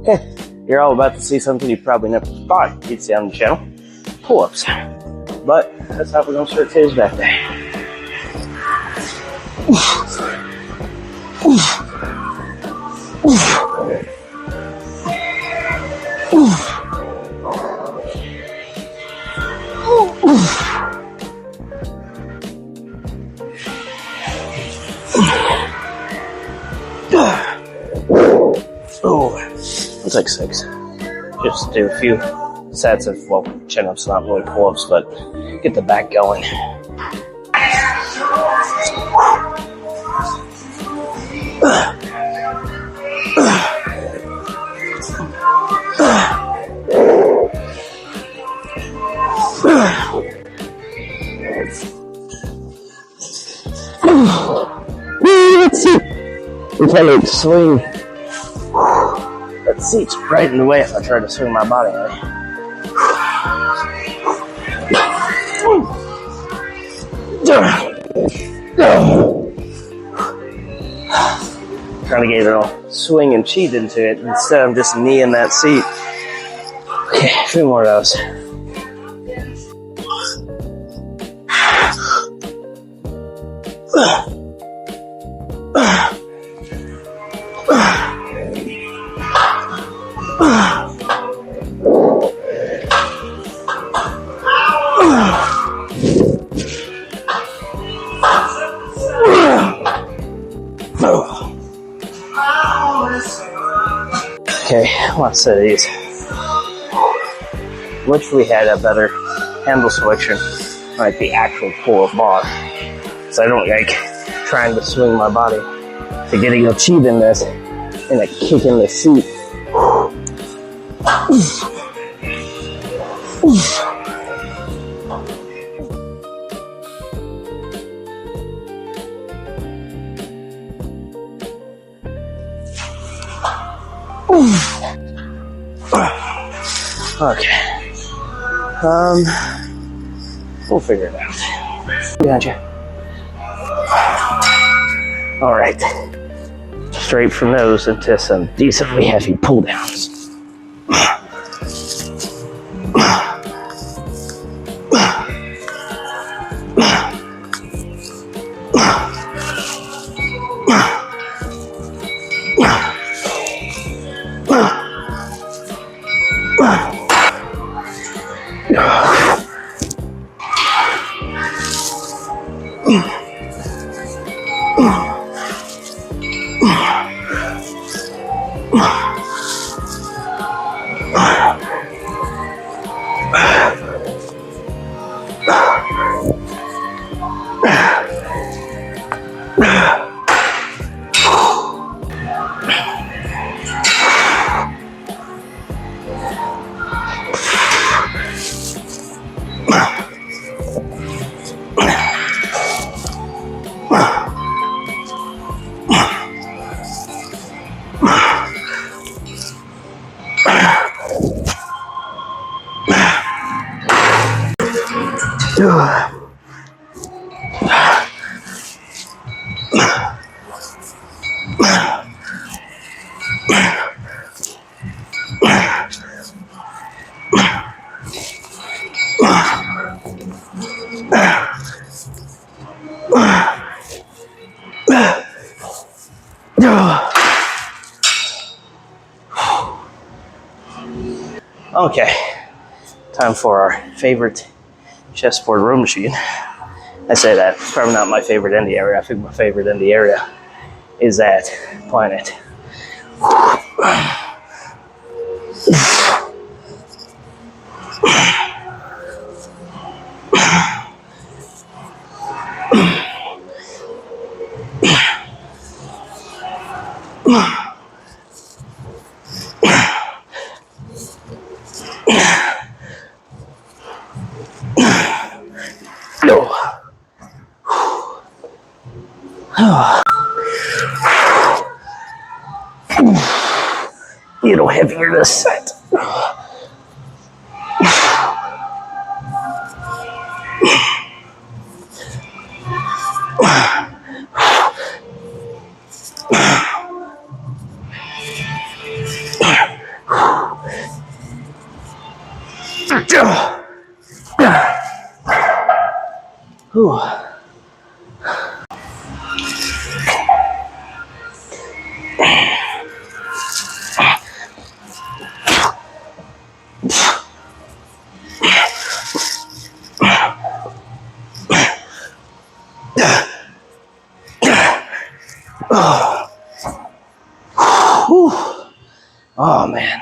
Okay, you're all about to see something you probably never thought you'd see on the channel. Pull-ups. But that's how we're going to start today's back day. Oh, it's like 6. Just do a few sets of, well, chin-ups, not really pull-ups, but get the back going. Let's see. We're trying to swing. That seat's right in the way if I try to swing my body. Trying to get a little swing and cheat into it. Instead, I'm just kneeing that seat. Okay, a few more of those. Okay, one set of these. Wish we had a better handle selection, like the actual pull-up bar. So I don't like trying to swing my body to getting a cheat in this and a kick in the seat. Okay. We'll figure it out. Gotcha. All right. Straight from those into some decently heavy pull downs. Okay, time for our favorite chessboard row machine. I say that, it's probably not my favorite in the area. I think my favorite in the area is that Planet. A little heavier this set. Whew. Oh man.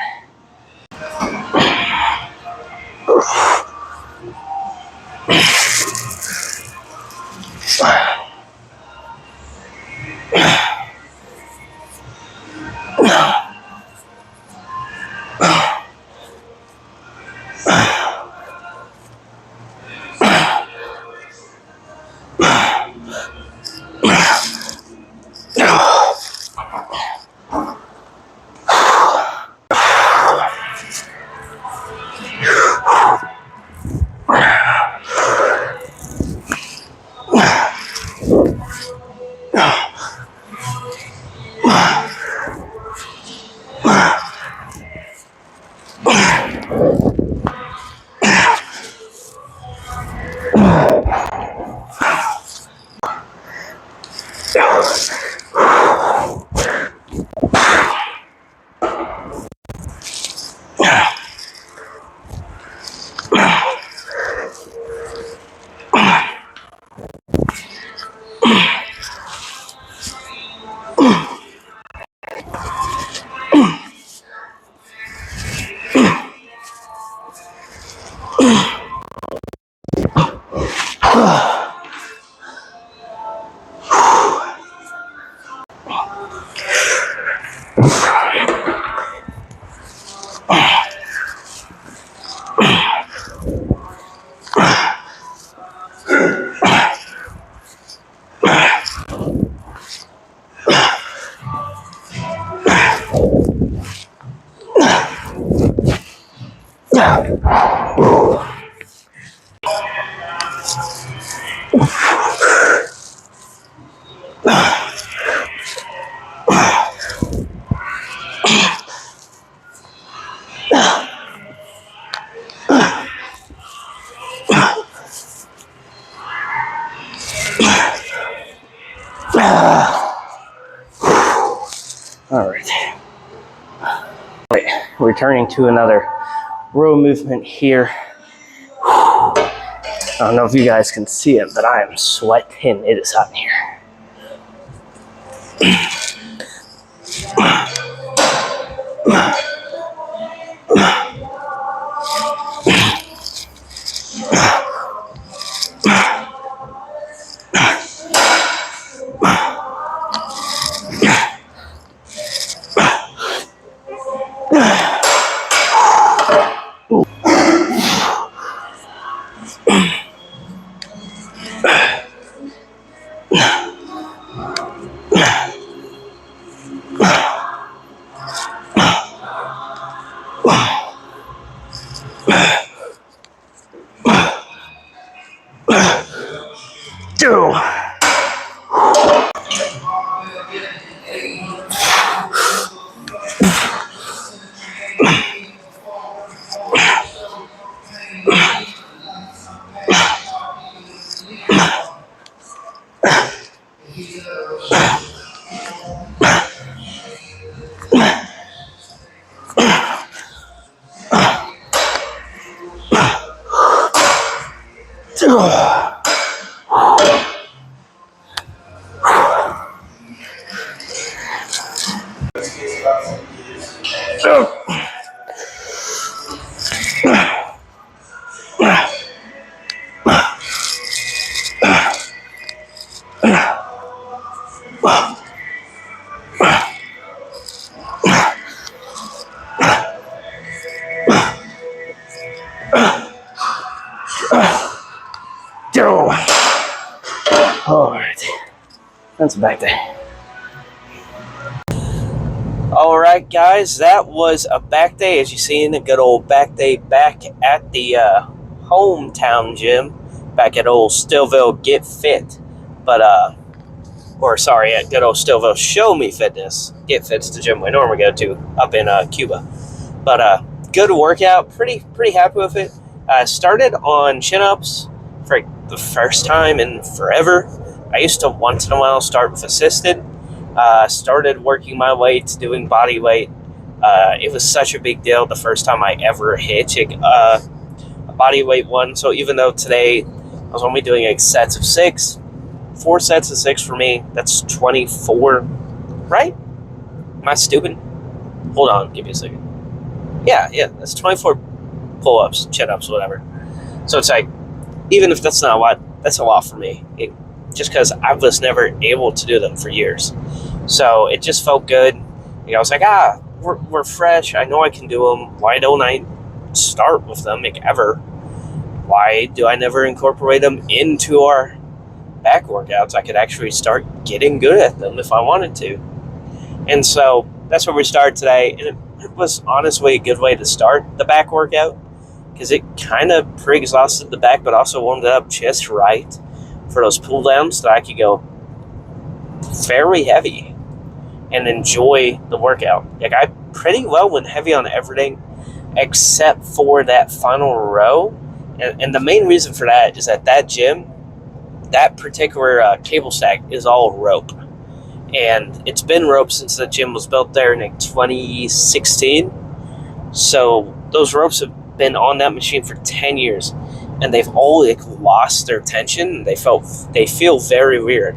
All right. Returning to another row movement here. I don't know if you guys can see it, but I am sweating. It is hot in here. All right, that's a back day. All right, guys, that was a back day. As you seen, a good old back day back at the hometown gym, back at old Stillville Get Fit. But at good old Stillville Show Me Fitness. Get Fit's the gym we normally go to up in Cuba. But good workout. Pretty happy with it. Started on chin ups for the first time in forever. I used to once in a while start with assisted. Started working my way to doing body weight. It was such a big deal the first time I ever hit a body weight one. So even though today I was only doing like sets of 6, 4 sets of 6 for me, that's 24, right? Am I stupid? Hold on, give me a second. Yeah, that's 24 pull-ups, chin-ups, whatever. So it's like, even if that's not a lot, that's a lot for me. Just because I was never able to do them for years. So it just felt good. I was like, we're fresh. I know I can do them. Why don't I start with them, like, ever? Why do I never incorporate them into our back workouts? I could actually start getting good at them if I wanted to. And so that's where we started today. And it was honestly a good way to start the back workout, because it kind of pre-exhausted the back, but also warmed it up just right for those pull downs that I could go very heavy and enjoy the workout. Like, I pretty well went heavy on everything except for that final row. And the main reason for that is that gym, that particular cable stack is all rope. And it's been rope since the gym was built there in like 2016. So those ropes have been on that machine for 10 years. And they've all like lost their tension. They feel very weird.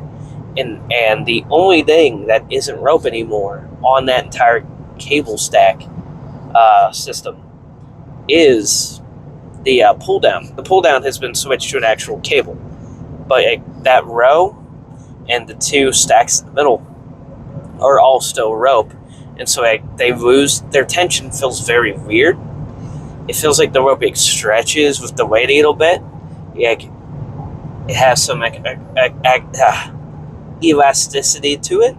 And the only thing that isn't rope anymore on that entire cable stack system is the pull down. The pull down has been switched to an actual cable, but that row and the 2 stacks in the middle are all still rope, and so they lose their tension. Feels very weird. It feels like the rope stretches with the weight a little bit. It has some elasticity to it,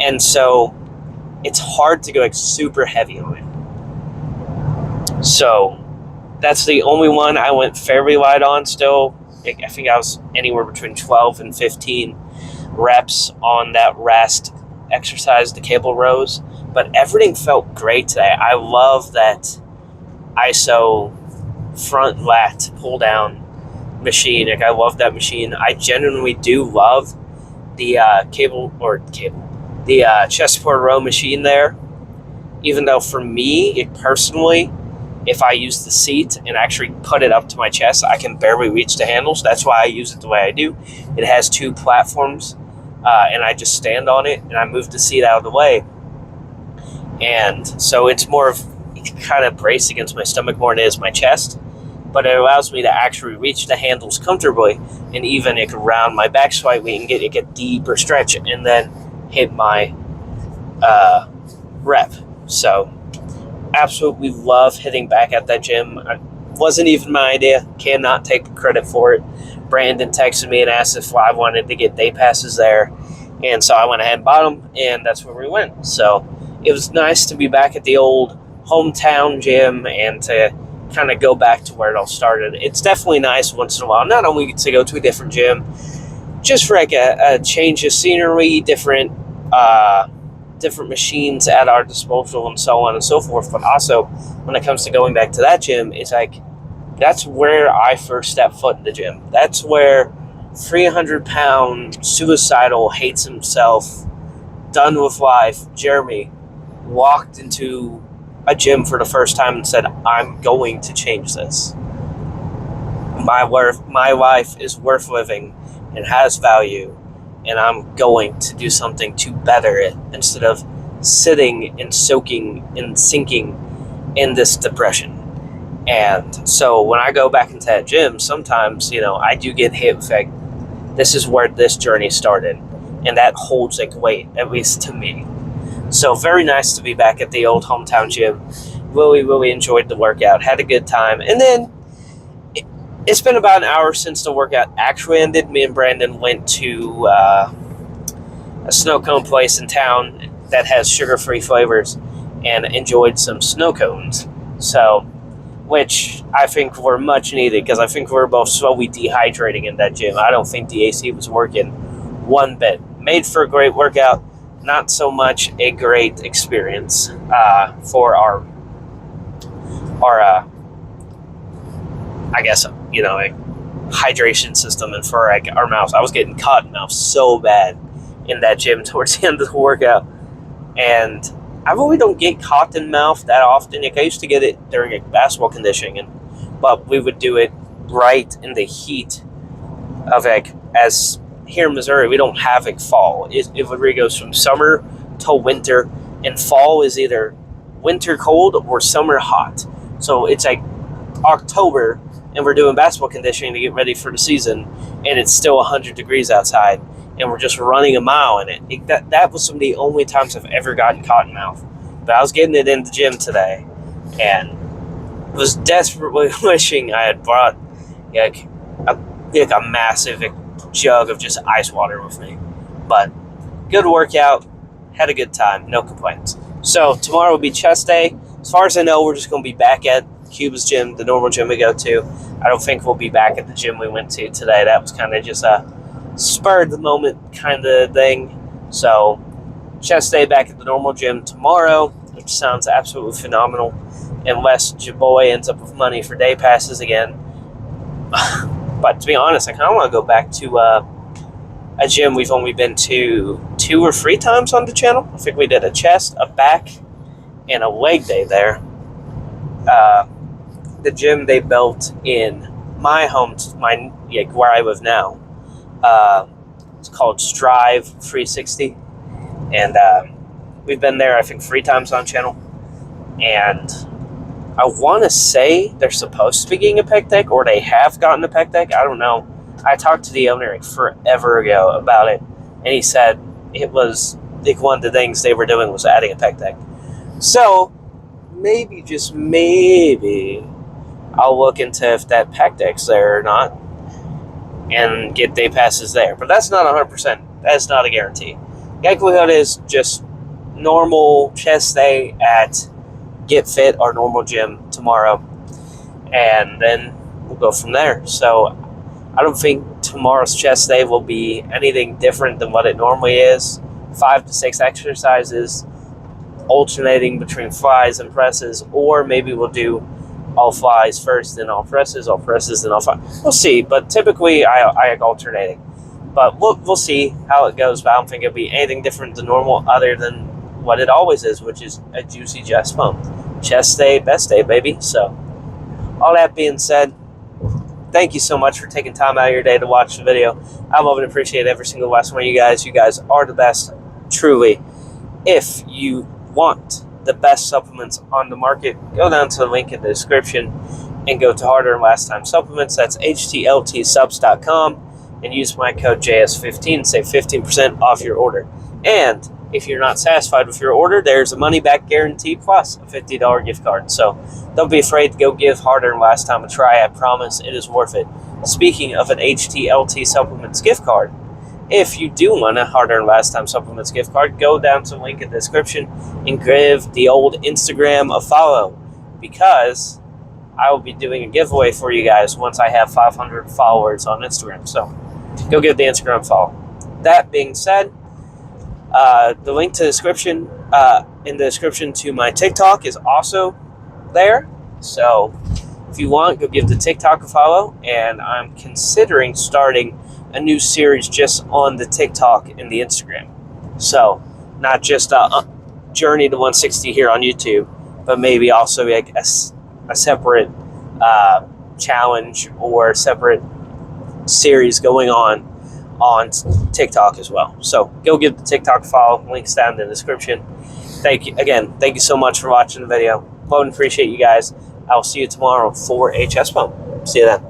and so it's hard to go super heavy on it. So that's the only one I went fairly light on still. I think I was anywhere between 12 and 15 reps on that rest exercise, the cable rows. But everything felt great today. I love that ISO front lat pull down machine. I love that machine. I genuinely do love the the chest support row machine there. Even though for me, personally, if I use the seat and actually put it up to my chest, I can barely reach the handles. That's why I use it the way I do. It has 2 platforms, and I just stand on it, and I move the seat out of the way. And so it's kind of braced against my stomach more than it is my chest, but it allows me to actually reach the handles comfortably, and even it can round my back slightly and get deeper stretch, and then hit my rep. So absolutely love hitting back at that gym. It wasn't even my idea. Cannot take the credit for it. Brandon texted me and asked if I wanted to get day passes there, and so I went ahead and bought them, and that's where we went. So it was nice to be back at the old hometown gym and to kind of go back to where it all started. It's definitely nice once in a while, not only to go to a different gym, just for like a change of scenery, different machines at our disposal, and so on and so forth. But also, when it comes to going back to that gym, it's like, that's where I first stepped foot in the gym. That's where 300-pound, suicidal, hates himself, done with life Jeremy walked into a gym for the first time and said, I'm going to change this. My life is worth living and has value, and I'm going to do something to better it instead of sitting and soaking and sinking in this depression. And so when I go back into that gym, sometimes, I do get hit with like, this is where this journey started. And that holds like weight, at least to me. So very nice to be back at the old hometown gym. Really, really enjoyed the workout. Had a good time. And then it's been about an hour since the workout actually ended. Me and Brandon went to a snow cone place in town that has sugar-free flavors and enjoyed some snow cones. So, which I think were much needed, because I think we were both slowly dehydrating in that gym. I don't think the AC was working one bit. Made for a great workout, not so much a great experience for our I guess, hydration system and for like our mouths. I was getting cotton mouth so bad in that gym towards the end of the workout, and I really don't get cotton mouth that often. Like I used to get it during like basketball conditioning, but we would do it right in the heat of like, as here in Missouri we don't have like fall. It really goes from summer to winter, and fall is either winter cold or summer hot. So it's like October and we're doing basketball conditioning to get ready for the season, and it's still 100 degrees outside, and we're just running a mile in it. That was some of the only times I've ever gotten cotton mouth. But I was getting it in the gym today, and was desperately wishing I had brought like a massive jug of just ice water with me. But good workout, had a good time, no complaints. So tomorrow will be chest day. As far as I know, we're just going to be back at Cuba's gym, the normal gym we go to. I don't think we'll be back at the gym we went to today. That was kind of just a spur of the moment kind of thing. So chest day back at the normal gym tomorrow, which sounds absolutely phenomenal, unless your boy ends up with money for day passes again. But to be honest, I kind of want to go back to a gym we've only been to 2 or 3 times on the channel. I think we did a chest, a back, and a leg day there. The gym they built in my home, where I live now, it's called Strive 360, and we've been there I think 3 times on channel, and I want to say they're supposed to be getting a pec deck, or they have gotten a pec deck. I don't know. I talked to the owner like forever ago about it, and he said it was like one of the things they were doing was adding a pec deck. So maybe, just maybe, I'll look into if that pec deck's there or not and get day passes there. But that's not 100%. That's not a guarantee. Likelihood is just normal chest day at Get Fit, our normal gym, tomorrow, and then we'll go from there. So I don't think tomorrow's chest day will be anything different than what it normally is. 5 to 6 exercises, alternating between flies and presses, or maybe we'll do all flies first, then all presses, then all flies. We'll see, but typically I like alternating. But we'll see how it goes, but I don't think it'll be anything different than normal other than what it always is, which is a juicy chest pump. Chest day, best day, baby. So all that being said, thank you so much for taking time out of your day to watch the video. I love and appreciate every single last one of you guys. You guys are the best, truly. If you want the best supplements on the market, go down to the link in the description and go to Harder and Last Time Supplements. That's htltsubs.com, and use my code JS15, save 15% off your order. And if you're not satisfied with your order, there's a money-back guarantee plus a $50 gift card. So don't be afraid to go give Harder and Last Time a try. I promise it is worth it. Speaking of an HTLT Supplements gift card, if you do want a Harder and Last Time Supplements gift card, go down to the link in the description and give the old Instagram a follow, because I will be doing a giveaway for you guys once I have 500 followers on Instagram. So go give the Instagram a follow. That being said, the link to the description in the description to my TikTok is also there. So if you want, go give the TikTok a follow. And I'm considering starting a new series just on the TikTok and the Instagram. So not just a journey to 160 here on YouTube, but maybe also like a separate challenge or separate series going on TikTok as well. So go give the TikTok a follow. Links down in the description. Thank you so much for watching the video. Love and appreciate you guys. I'll see you tomorrow for a chest pump. See you then.